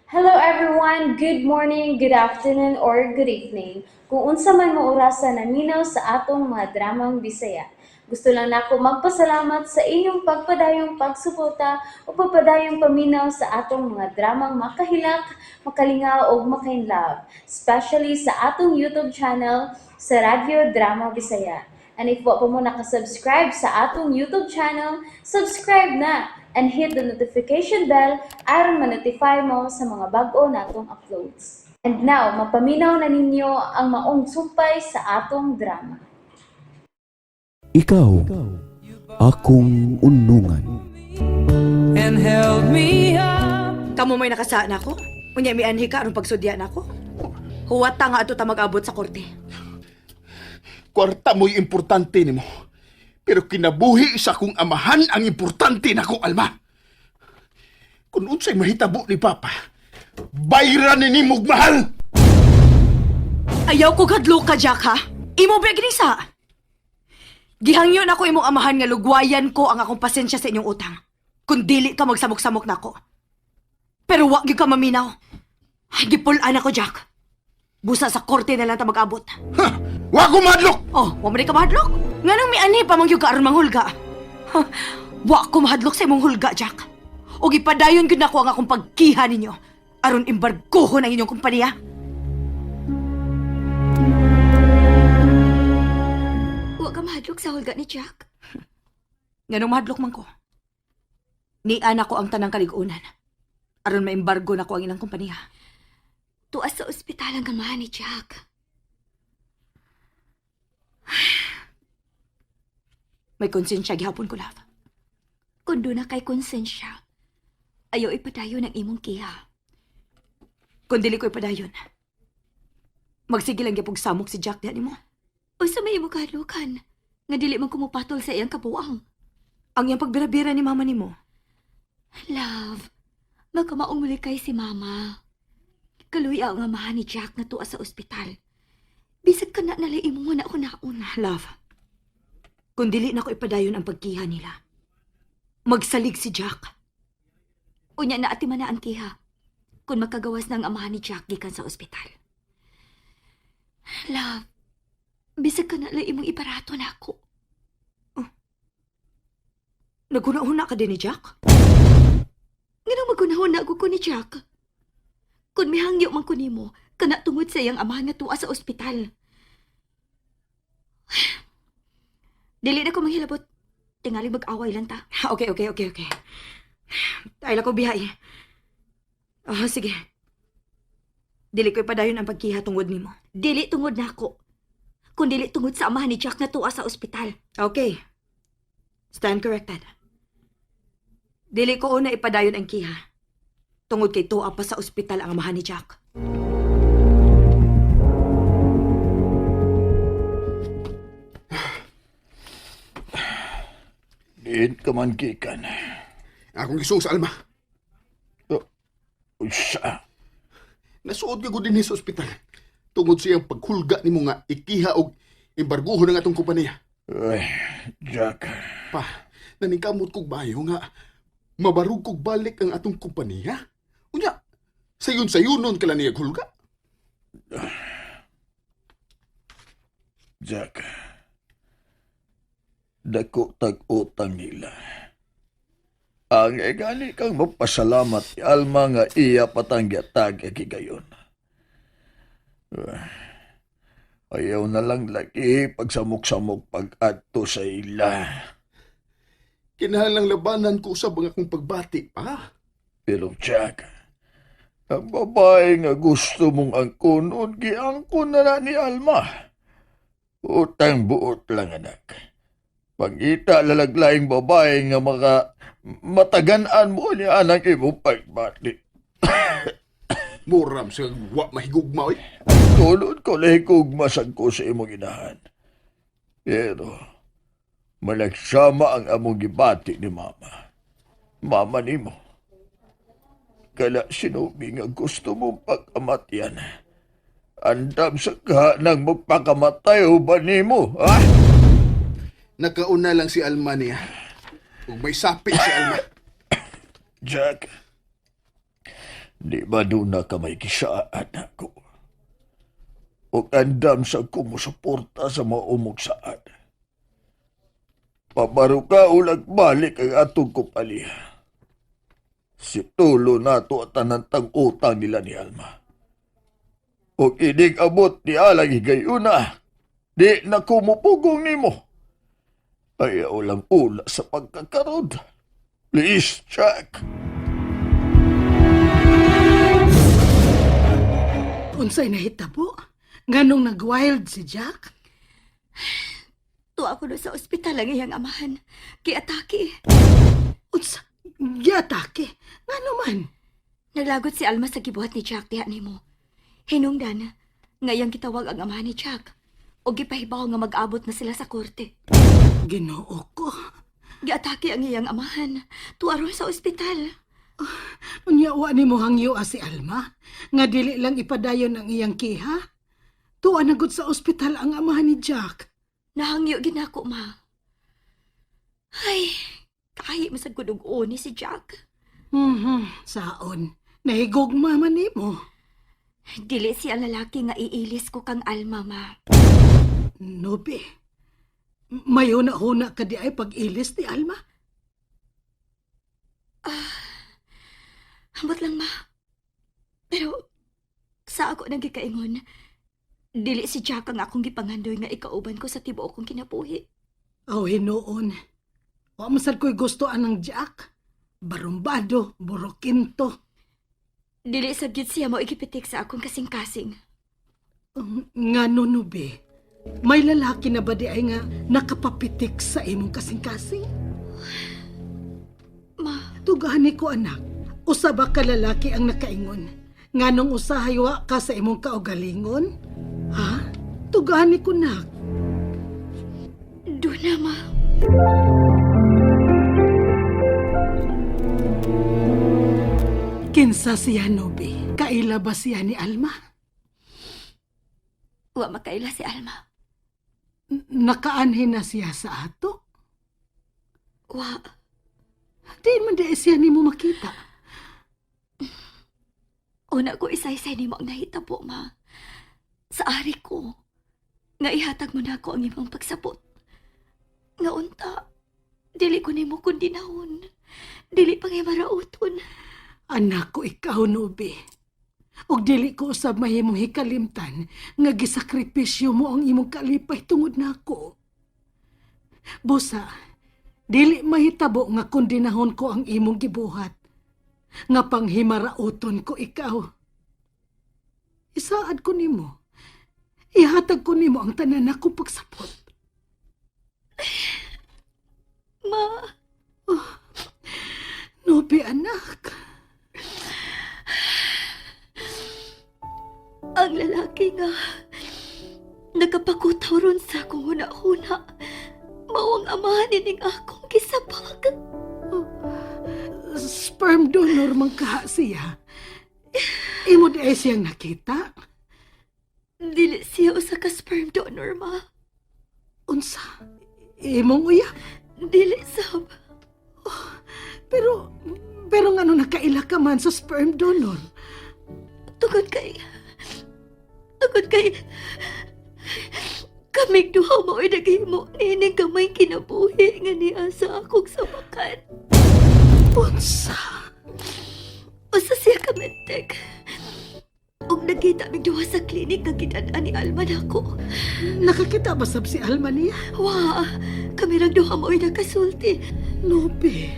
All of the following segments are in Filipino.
Hello everyone, good morning, good afternoon, or good evening. Kung unsa man mo orasan naminaw sa atong mga dramang Bisaya. Gusto lang nako magpasalamat sa inyong pagpadayong pagsuporta o pagpadayong paminaw sa atong mga dramang makahilak, makalingaw o makainlove, especially sa atong YouTube channel sa Radyo Drama Bisaya. And if wa pa mo nakasubscribe sa atong YouTube channel, subscribe na and hit the notification bell aron ma-notify mo sa mga bag-o natong uploads. And now, mapaminaw na ninyo ang maong sumpay sa atong drama. Ikaw, akong unungan. and held me up. Kamo may nakasaan ako? Unya mi anhi ka anong pagsudya nako? Huwat ta nga ato ta mag-abot sa korte. Kwarta mo'y importante nimo. Pero kinabuhi sa kong amahan ang importante nako, Alma. Kung unsay mahitabo ni Papa, bayran ni nimog mahal! Ayaw ko kadlok ka, Jack, ha? Imo ba ginisa? Gihangyo na ko imong amahan nga lugwayan ko ang akong pasensya sa inyong utang. Kung dili ka magsamok-samok nako. Pero wag gyud ka maminaw. Ay, gipulaan ako, Jack. Busa sa korte na lang ta mag-abot. Ha! Wa ko madlok! Oh, wa man ka mahadlok? Nganong mi ani pa mangyud ka aron manghulga? Ha, wa ko mahadlok sa imong hulga, Jack. O gipadayon gyud nako ang akong pagkiha ninyo aron embargohon ang inyong kompanya. Huwag ka mahadlok sa hulga ni Jack. Nganong mahadlok man ko? Ni anak ko ang tanang kaligunan aron maembargo nako ang ilang kompanya. Tuas sa ospital ang gamahan ni Jack. May konsensya gihapon ko, love. Kung doon na kay konsensya, ayaw ipadayo ng imong kiha. Kung dili ko ipadayon, magsige lang gyapog samok si Jack diha nimo. O sa may imong kahadlukan, nga dili man kumupatol sa iyang kabuang. Ang iyang pagbira-bira ni mama nimo. Love, magkamaong muli kay si Mama. Kaluya ang amahan ni Jack na tuwa sa ospital. Bisag ka na nalay imo mo na ako nauna. Love, kung dili na ko ipadayon ang pagkiha nila, magsalig si Jack. Unya na ati man na ang kiha. Kung makagawas na ang amahan ni Jack gikan sa ospital. Love, bisag ka na nalay imong iparato na ako. Naguna-una ka din ni Jack? Nga magunahon na ako ko ni Jack. Kung may hangyo man ko nimo, kana tungod sa iyang amahan nga tuwa sa ospital. Dili na ko manghilabot. Tingali mag-away lang ta. Okay. Ayla ko bihay. Oh, sige. Dili ko ipadayon ang pagkiha tungod nimo. Dili tungod na ako. Kung dili tungod sa amahan ni Jack na tuwa sa ospital. Okay. Stand corrected. Dili ko una ipadayon ang kiha. Tungod kay tuwa pa sa ospital ang amahan ni Jack. Diin ka man gikan. Akong gisong sa Alma. Usa. Nasuod ka ko din sa ospital. Tungod siyang paghulga ni mo nga ikiha og embarguho ng atong kompanya. Ay, Jack. Pa, naningkamot kog bayo nga mabarug kog balik ang atong kompanya. Unya, sayon-sayonon kala niya hulga. Jack. Dako tag-utang nila. Ang gani kang magpasalamat ni Alma nga iya patanggyatag gayon. Ayaw na lang lagi pagsamok-samok pag-adto sa ila. Kinahanglang labanan ko sa mga kong pagbati pa. Pero Jack, ang babae nga gusto mong angkunon, giangkon na ni Alma. Utang buot lang, anak. Pangita lalaglaing babae nga mataganaan mo niya anak imo pagbati. Muram sa wa mahigugma, oy. Tulod ko lahikugmasag ko sa imong inahan. Pero, malagsama ang among gibati ni Mama. Mama nimo. Kala sinubi nga gusto mong pag-amatyan. Andam sa kahanang magpakamatay o ba nimo, ha? Nakauna lang si Alma niya. Kung may sapi si Alma. Jack, Di ba doon na ka may kisaan ako? O andam sa kumusuporta sa maumog saan. Pabaro ka ulag balik ang atong kupaliha. Si Tulo na to at tanantang utang nila ni Alma. O inig abot ni Alang higayuna, di na kumupugong nimo. Ayaw lang ula sa pagkakarod. Please, Jack. Unsay nahitabo? Nganong nag-wild si Jack? Tuwa ko doon sa ospital ang iyang amahan. Kiatake. Unsa? Giatake? Nga naman? Naglagot si Alma sa gibuhat ni Jack diha nimo. Hinungdan, ngayang gitawag ang amahan ni Jack. O gipahibaw nga mag-abot na sila sa korte. Ginoo ko. Giatake ang iyang amahan. Tuwa ron sa ospital. Unyawa ni mo hangyo si Alma? Nga dili lang ipadayon ang iyang kiha? Tuwa nagod sa ospital ang amahan ni Jack. Nahangyo ginako, ma. Ay, kahit masag ni si Jack. Saon. Nahigugma man ni mo. Dili siya lalaki nga iilis ko kang Alma, ma. Nobe. Mayo na huna ka di ay pag-ilis ni Alma? Hambot lang, ma. Pero, sa ako nagkikaingon, dili si Jack ang akong gipangandoy nga ikauban ko sa tibuok kong kinabuhi. Aw, hinoon. Wa masad ko'y gustoan ng Jack. Barumbado, burokinto. Dili sabgit siya mo igipitik sa akong kasing-kasing. Nga nobe. May lalaki na ba di ay nga nakapapitik sa imong kasing-kasing? Ma, Tugani ko anak. Usaba ka lalaki ang nakaingon. Nganong usahaywa ka sa imong kaugalingon? Ha? Tugani ko nak. doon na, ma. Kinsa siya nobe? Kaila ba siya ni Alma? Wa makaila si Alma. Nakaanhin na siya sa ato? Wa, Di man di siya ni mo makita. una ko isa-isa ni mo ang nahitabo, ma. Sa ari ko, nga ihatag mo na ako ang imong pagsapot. Nga unta, dili ko nimo kundinahon. Dili pang imarauton. Anak ko ikaw, Nobe. Og dili ko usab mahimong hikalimtan nga gisakripisyo mo ang imong kalipay tungod nako. Busa, dili mahitabo nga kundinahon ko ang imong gibuhat. Nga panghimarauton ko ikaw. Isaad ko nimo. Ihatag ko nimo ang tanan nako pagsapot. Ma, Nobe, anak. ang lalaki nga nagapakutaw ron sa akong huna-huna. Mawang amahan ning akong kisabag. Sperm donor man kaha siya. Imo di ay siyang nakita? Dili siya usa ka sperm donor, ma. Unsa? Imong uyab? Dili sab. Pero ngano nakaila ka man sa sperm donor? Tugod kay kaming duha mo ay naghimo nining kamay kinabuhi nga niya sa akong sabakan. Unsa? Usa siya kamentek. Og nagkita mig duha sa klinik nga gidaan ni Alma nako. Nakakita ba sab si Alma niya? Wa, kami rag duha mo ay nakasulti. Nobe,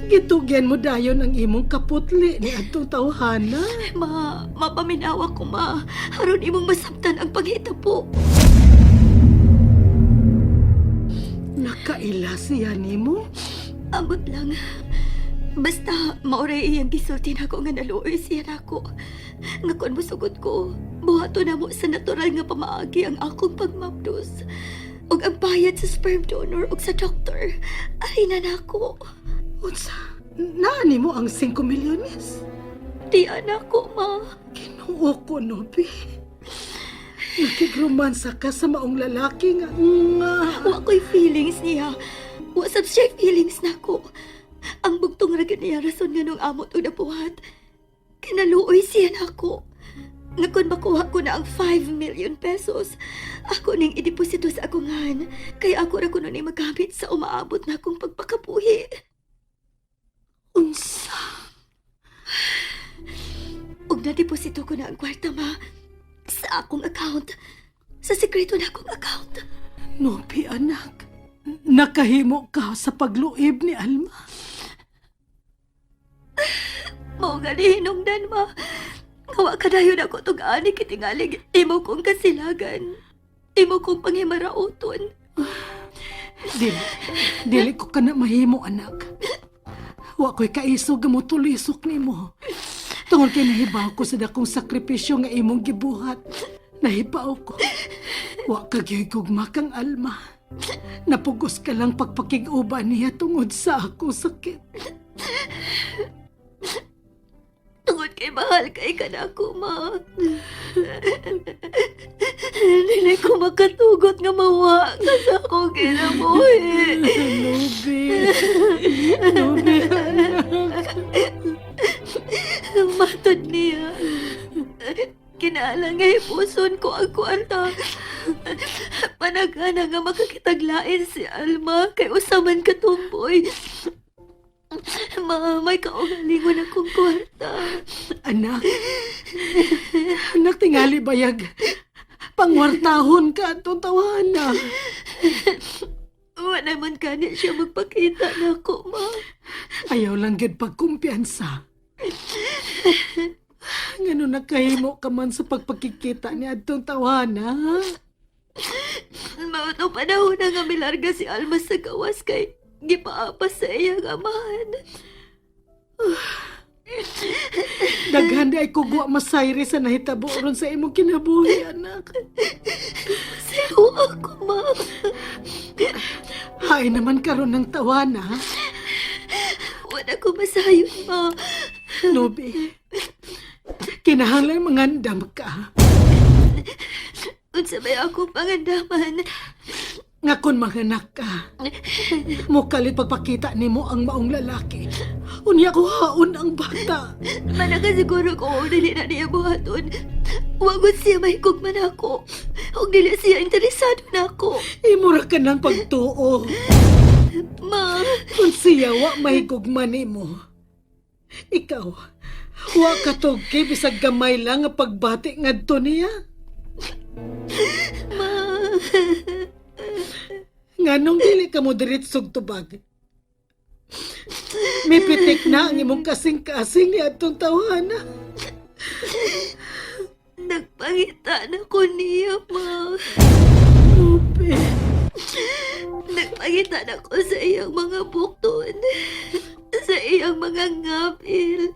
gitugyan mo dayon ang imong kaputli ni atong tawhana. Mapaminawa ko, ma. Haron imong masabtan ang paghitabo. Nakaila siya nimo? Ambot lang. Basta, mauray iyang gisulti na ko nga naluoy siya nako. Nga kon musugod ko, buhato na mo sa natural nga pamaagi ang akong pagmabdos. Og ang bayad sa sperm donor og sa doktor, ay na nako. Unsa? Naani mo ang 5 milyones? Di anako, ma. Ginoo ko, Nobe. Nakikromansa ka sa maong lalaki nga. Wa ko'y feelings niya. Wa sab siya feelings nako. Ang bugtong raga niya rason nga nung amot o nabuhat. Kinaluoy siya nako. Nga kung makuha ko na ang 5 million pesos, ako ning ideposito sa akungan. Kaya ako ra kuno ni magamit sa umaabot na akong pagpakabuhi. Unsa? Ug na-deposito ko na ang kwarta, ma, sa akong account. Sa sekreto na akong account. Nobi, anak. Nakahimo ka sa pagluib ni Alma. Mao nga ni hinungdan, ma. Ngawa ka dayon ako tug-ani kitingalig imo kong kasilagan. Imo kong pangimarauton. Dili ko ka na mahimo, anak. Wa ko'y kaisog nga mo tulisok ni mo. Tungod kay nahibaw ko sa dakong sakripisyo nga imong gibuhat. Nahibaw ko. Wa ka gigugma kang Alma. Napugos ka lang pagpakig-uban niya tungod sa ako sakit. Tungod kay mahal kay kanako, ma. Dili ko makatugot nga mawa ka sa akong kinabuhi. Nobi, anak. Matod niya. Kinaalang nga ipuson ko ang kwarta. Panagana nga makakitaglain si Alma kay usaman katumboy. Ma, may kaugalingon akong kwarta. Anak. Anak, tingali bayag. Pangwartahon ka atong tawana. Wa naman kani siya magpakita na ako, ma. Ayaw lang gid pagkumpiyansa. Ngano nakahimo ka man sa pagpakikita ni atong tawana, ha? Mao to panahon na nga milarga si Alma sa gawas kay gipaapas sa iyang amahan. Daghan di ay kugwa masayri sa nahitabo ron sa imong kinabuhi, anak. Siyo ako, ma. Hay naman karon ng tawana, ha? Wala ko masayon, ma. Nobi, kinahanglan mangandam ka. Unsa may akong pangandaman. Nga kon manganak ka, mukalit pagpakita nimo ang maong lalaki. Unya ko haon ang bata. Manakasiguro ko dili na niya buhaton. Wagod siya mahigugman ako. Huwag dili siya interesado na ako. Imura ka ng pagtuo. Ma, Kung siya wa mahigugman nimo, ikaw, wa ka tugki bisag gamay lang nga pagbati ngadto niya. ma. Nganong dili ka mo diritsog tubag? May pitik na ang imong kasing-kasing ni atong tawana. Nagpangita na ko niya, ma. Rupi, Nagpangita na ko sa iyang mga bukton. Sa iyang mga ngapil.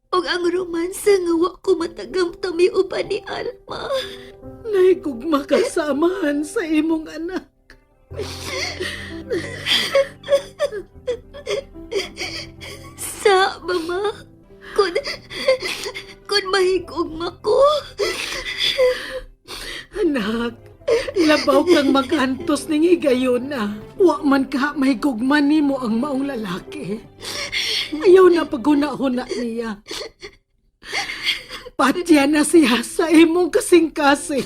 O ang romansa nga wa ko matagam-tami uban ni Alma. nahigugma ka sa amahan sa imong anak. Sa, mama. Kun mahigugma ko. Anak, labaw kang mag-antos ning higayon na. Wa man ka mahigugman nimo ang maong lalaki. Ayaw na paghuna-huna niya. Patya na siya sa imong kasing-kasing.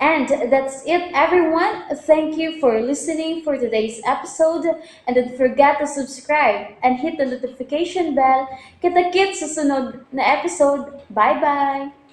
And that's it, everyone. Thank you for listening for today's episode. And don't forget to subscribe and hit the notification bell. Kita-kits sa sunod na episode. Bye-bye!